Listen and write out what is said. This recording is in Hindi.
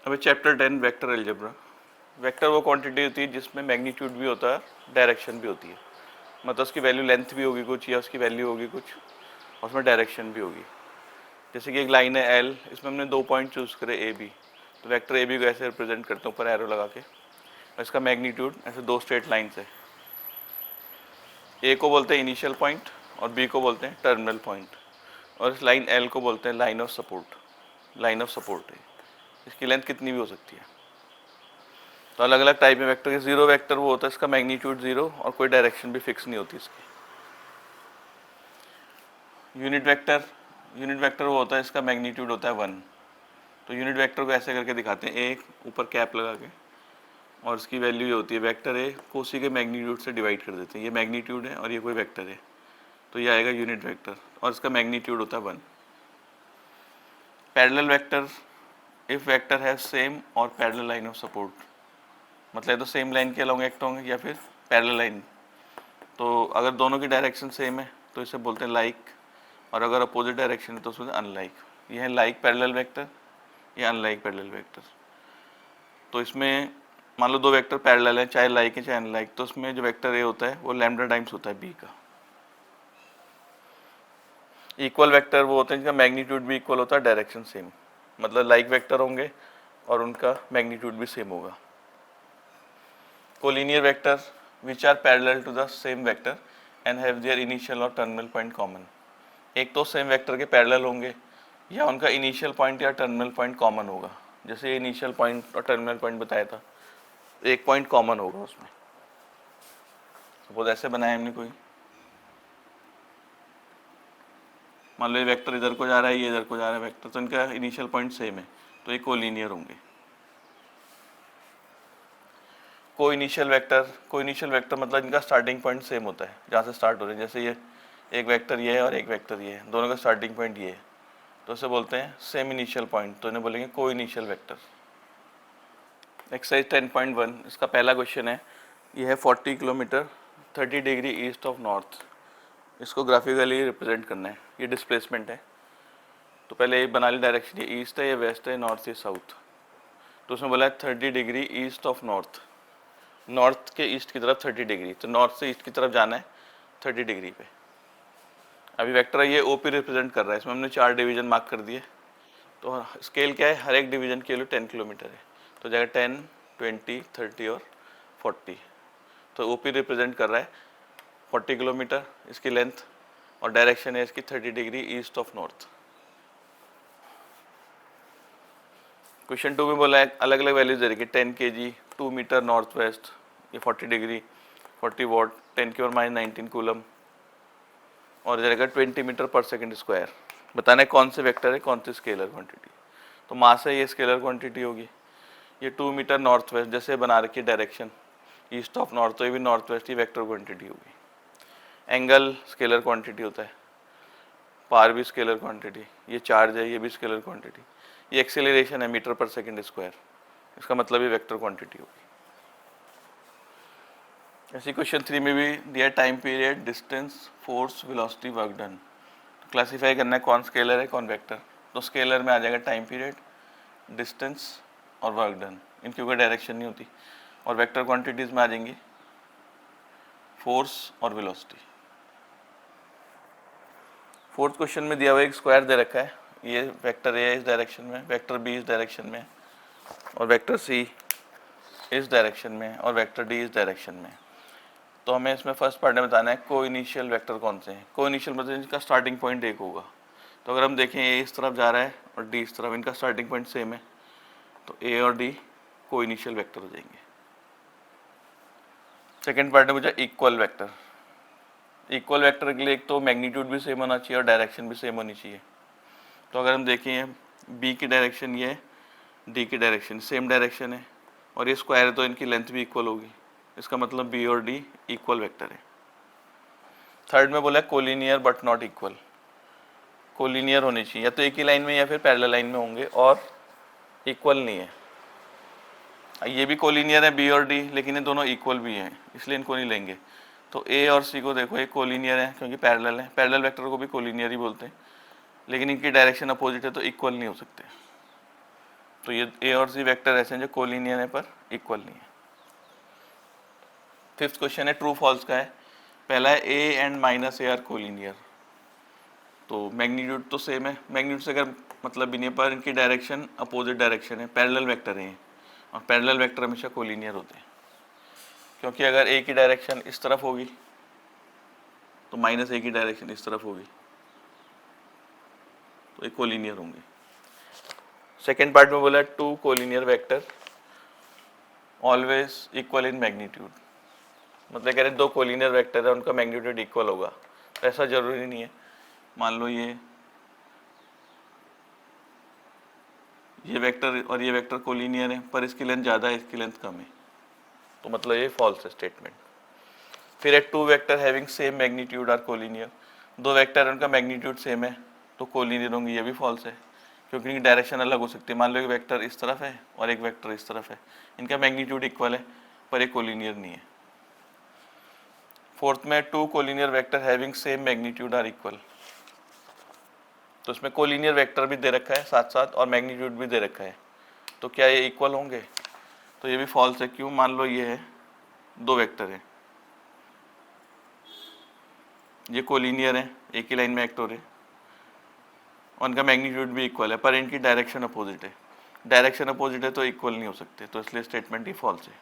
अभी चैप्टर 10 वेक्टर अलजेब्रा। वेक्टर वो क्वांटिटी होती है जिसमें मैग्नीट्यूड भी होता है, डायरेक्शन भी होती है। मतलब उसकी वैल्यू लेंथ भी होगी कुछ, या उसकी वैल्यू होगी कुछ, और उसमें डायरेक्शन भी होगी। जैसे कि एक लाइन है एल, इसमें हमने 2 पॉइंट चूज़ करे ए बी, तो वेक्टर ए बी को ऐसे रिप्रेजेंट करते हैं ऊपर एरो लगा के, और इसका मैग्नीट्यूड ऐसे 2 स्ट्रेट लाइन्स है। ए को बोलते हैं इनिशियल पॉइंट और बी को बोलते हैं टर्मिनल पॉइंट, और इस लाइन एल को बोलते हैं line of support. Line of support है, इसकी लेंथ कितनी भी हो सकती है। तो अलग अलग टाइप में वेक्टर के, जीरो वेक्टर वो होता है इसका मैग्नीट्यूड जीरो और कोई डायरेक्शन भी फिक्स नहीं होती इसकी। यूनिट वेक्टर वो होता है इसका मैग्नीट्यूड होता है 1। तो यूनिट वेक्टर को ऐसे करके दिखाते हैं, एक ऊपर कैप लगा के, और इसकी वैल्यू ये होती है वेक्टर ए को उसी के मैग्नीट्यूड से डिवाइड कर देते हैं। ये मैग्नीट्यूड है और ये कोई वेक्टर है, तो ये आएगा यूनिट वेक्टर, और इसका मैग्नीट्यूड होता है 1। पैरेलल वेक्टर, इफ वेक्टर है सेम और पैरेलल लाइन ऑफ सपोर्ट, मतलब तो सेम लाइन के अलोंग एक्ट होंगे या फिर पैरेलल लाइन। तो अगर दोनों की डायरेक्शन सेम है तो इसे बोलते हैं लाइक, और अगर अपोजिट डायरेक्शन है तो उसमें अनलाइक। ये है लाइक पैरेलल वेक्टर, ये अनलाइक पैरेलल वेक्टर। तो इसमें मान लो दो वेक्टर पैरेलल है, चाहे लाइक है चाहे अनलाइक, तो उसमें जो वेक्टर ए होता है वो लैम्डा टाइम्स होता है बी का। इक्वल वेक्टर वो होते हैं जिनका मैग्नीट्यूड भी इक्वल होता है, डायरेक्शन सेम, मतलब लाइक वेक्टर होंगे और उनका मैग्नीट्यूड भी सेम होगा। Collinear vector which are parallel to the same vector and have their initial और टर्मिनल पॉइंट कॉमन। एक तो सेम वेक्टर के पैरेलल होंगे या उनका इनिशियल पॉइंट या टर्मिनल पॉइंट कॉमन होगा। जैसे इनिशियल पॉइंट और टर्मिनल पॉइंट बताया था, एक पॉइंट कॉमन होगा उसमें। सपोज ऐसे बनाया हमने कोई, मान लो ये वेक्टर इधर को जा रहा है, ये इधर को जा रहा है वेक्टर, तो इनका इनिशियल पॉइंट सेम है, तो ये कोलिनियर होंगे। को इनिशियल वेक्टर मतलब इनका स्टार्टिंग पॉइंट सेम होता है जहाँ से स्टार्ट हो रहे हैं। जैसे ये एक वेक्टर ये है और एक वेक्टर ये है, दोनों का स्टार्टिंग पॉइंट ये है, तो इसे बोलते हैं सेम इनिशियल पॉइंट, तो इन्हें बोलेंगे को इनिशियल वेक्टर। एक्सरसाइज 10.1 इसका पहला क्वेश्चन है, ये है 40 kilometre 30 degree east of north, इसको ग्राफिकली रिप्रेजेंट करना है। ये डिस्प्लेसमेंट है, तो पहले ये बना ली डायरेक्शन, ये ईस्ट है, ये वेस्ट है, नॉर्थ ये साउथ। तो उसमें बोला है 30 degree east of north, north के ईस्ट की तरफ 30 डिग्री, तो नॉर्थ से ईस्ट की तरफ जाना है 30 डिग्री पे। अभी वेक्टर ये ओपी रिप्रेजेंट कर रहा है, इसमें हमने 4 डिवीजन मार्क कर दिए। तो स्केल क्या है, हर एक डिवीजन के लिए 10 किलोमीटर है, तो जाएगा 10, 20, 30 और 40। तो ओपी रिप्रेजेंट कर रहा है 40 किलोमीटर इसकी लेंथ, और डायरेक्शन है इसकी 30 degree east of north. Question 2 में बोला है अलग अलग वैल्यूज दे रखी, 10 kg 2 मीटर नॉर्थ वेस्ट, ये 40 डिग्री 40 वॉट 10⁻⁹ कूलम, और जाएगा 20 मीटर पर सेकंड स्क्वायर। बताना है कौन से वेक्टर है कौन सी स्केलर क्वांटिटी। तो मास है, ये स्केलर क्वांटिटी होगी। ये 2 मीटर नॉर्थ वेस्ट जैसे बना रखी है डायरेक्शन ईस्ट ऑफ नॉर्थ, तो ये भी नॉर्थ वेस्ट ही वेक्टर क्वांटिटी होगी। एंगल स्केलर क्वांटिटी होता है, पार भी स्केलर क्वांटिटी, ये चार्ज है ये भी स्केलर क्वांटिटी, ये एक्सेलरेशन है मीटर पर सेकंड स्क्वायर, इसका मतलब ये वेक्टर क्वांटिटी होगी। ऐसे क्वेश्चन 3 में भी दिया time period, distance, force, velocity, work done. तो क्लासीफाई करना है कौन स्केलर है कौन वेक्टर। तो स्केलर में आ जाएगा टाइम पीरियड, डिस्टेंस और वर्क डन, इनकी कोई डायरेक्शन नहीं होती। और वेक्टर क्वांटिटीज में आ जाएंगी फोर्स और वेलोसिटी। फोर्थ क्वेश्चन में दिया हुआ एक स्क्वायर दे रखा है, ये वेक्टर ए इस डायरेक्शन में, वेक्टर बी इस डायरेक्शन में, और वेक्टर सी इस डायरेक्शन में, और वेक्टर डी इस डायरेक्शन में। तो हमें इसमें फर्स्ट पार्ट में बताना है को इनिशियल वेक्टर कौन से हैं। को इनिशियल मतलब इनका स्टार्टिंग पॉइंट एक होगा। तो अगर हम देखें ए इस तरफ जा रहा है और डी इस तरफ, इनका स्टार्टिंग पॉइंट सेम है, तो ए और डी को इनिशियल वेक्टर हो जाएंगे। सेकेंड पार्ट में मुझे इक्वल वेक्टर। इक्वल वेक्टर के लिए एक तो मैग्नीट्यूड भी सेम होना चाहिए और डायरेक्शन भी सेम होनी चाहिए। तो अगर हम देखें बी की डायरेक्शन ये है, डी की डायरेक्शन सेम डायरेक्शन है, और ये स्क्वायर है तो इनकी लेंथ भी इक्वल होगी, इसका मतलब बी और डी इक्वल वेक्टर है। थर्ड में बोला है collinear but not equal. Collinear होनी चाहिए, या तो एक ही लाइन में या फिर पैरेलल लाइन में होंगे, और इक्वल नहीं है। ये भी कोलिनियर है बी और डी, लेकिन ये दोनों इक्वल भी हैं, इसलिए इनको नहीं लेंगे। तो ए और सी को देखो, ये कोलिनियर है क्योंकि पैरेलल है, पैरेलल वेक्टर को भी कोलिनियर ही बोलते हैं, लेकिन इनकी डायरेक्शन अपोजिट है तो इक्वल नहीं हो सकते। तो ये ए और सी वेक्टर ऐसे हैं जो कोलिनियर है पर इक्वल नहीं है। फिफ्थ क्वेश्चन है ट्रू फॉल्स का है। पहला है A and minus A R collinear. तो मैग्नीट्यूड तो सेम है, मैग्नीट्यूड से अगर मतलब भी नहीं है, पर इनकी डायरेक्शन अपोजिट डायरेक्शन है, पैरेलल वेक्टर हैं और पैरेलल वेक्टर हमेशा कोलिनियर होते हैं, क्योंकि अगर ए की डायरेक्शन इस तरफ होगी तो माइनस ए की डायरेक्शन इस तरफ होगी, तो ये कोलिनियर होंगे। सेकेंड पार्ट में बोला two collinear vector always equal in magnitude, मतलब कह रहे दो कोलिनियर वेक्टर है उनका मैग्नीट्यूड इक्वल होगा। तो ऐसा जरूरी नहीं है। मान लो ये वेक्टर और ये वेक्टर कोलिनियर है पर इसकी लेंथ ज़्यादा है, इसकी लेंथ कम है, तो मतलब ये फॉल्स है स्टेटमेंट। फिर है two vector having same magnitude are collinear. दो वेक्टर उनका मैग्नीट्यूड सेम है तो कोलिनियर होंगे, ये भी फॉल्स है, क्योंकि इनकी डायरेक्शन अलग हो सकती है। मान लो एक वेक्टर इस तरफ है और एक वेक्टर इस तरफ है, इनका मैग्नीट्यूड इक्वल है पर ये कोलिनियर नहीं है। फोर्थ में two collinear vector having same magnitude are equal. तो इसमें कोलिनियर वेक्टर भी दे रखा है साथ साथ और मैग्नीट्यूड भी दे रखा है, तो क्या ये इक्वल होंगे? तो ये भी फॉल्स है। क्यों? मान लो ये है दो वेक्टर है, ये कोलिनियर है, एक ही लाइन में एक्ट हो रहे, उनका मैग्नीट्यूड भी इक्वल है पर इनकी डायरेक्शन अपोजिट है। डायरेक्शन अपोजिट है तो इक्वल नहीं हो सकते, तो इसलिए स्टेटमेंट ही फॉल्स है।